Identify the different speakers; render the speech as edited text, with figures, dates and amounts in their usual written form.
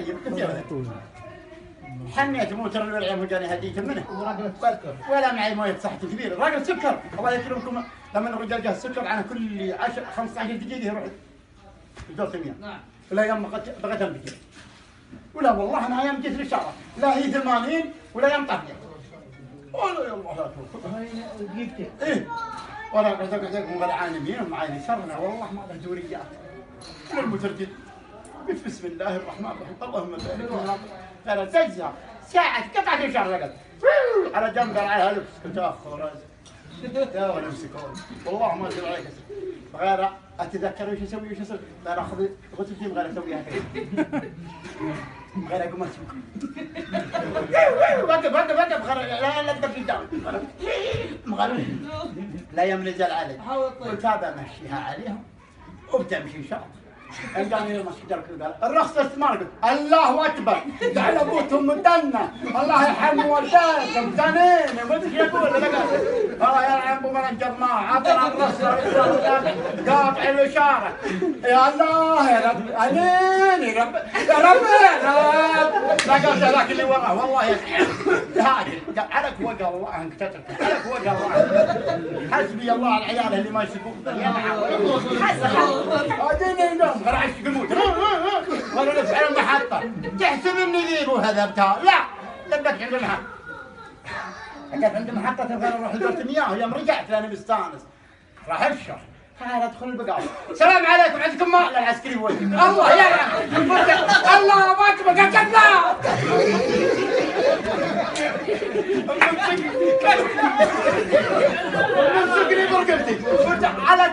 Speaker 1: طيب حنيت موتر الورعي وجاني هدية منه ولا معي مويه صحتي كبيره راجل سكر الله يكرمكم لما الرجال جاه السكر انا كل 15 دقيقه يروح الدور ثمانية نعم ولا يوم بغيت انبكي ولا والله انا ايام جيت الاشاره لا هي 80 ولا يوم طافيه ولا يا الله لا جبت ايه ولا قعدت اقول غلعان يمين ومعاي شرنا والله ما له دوريات ولا المترجم بسم الله الرحمن الرحيم اللهم بارك لنا ترى زجزه ساعه قطعه الشهر رقد على جنب على لبس كنت اخر يا ولد امسكون والله ما ادري عليك غير اتذكر وش اسوي لا اخذ غسلتي غير اسويها غير اقوم اسوق وقف غير لا تبكي داون مغرب لا يوم نزل علي قلت هذا امشيها عليهم وبتمشي ان شاء الله جاني المسجد قال الرخصة استثمار قلت الله اكبر قال ابوتهم مدنا الله يرحم والديكم زنين ما ادري ايش يقول الله يرحم ابو من الجماعه عطنا الرخصة قاطع الاشاره يا الله يا رب امين يا رب يا رب لا قلت ذاك اللي وراه والله هاجل قال عليك وقع الله انك تترك عليك وقع الله حسبي الله على العيال اللي ما يسبون حسبي غير عشق الموت ولا نفس على المحطة تحسب اني ذيب وهذا بتاع لا لبك عند المحطة قلت عند محطة غير اروح لدورة المياه يوم رجعت لاني مستانس راح الشهر تعال ادخل البقالة السلام عليكم عندكم ماء العسكري ولي الله يا الله اكبر قلت لا مسكني برقبتي قلت على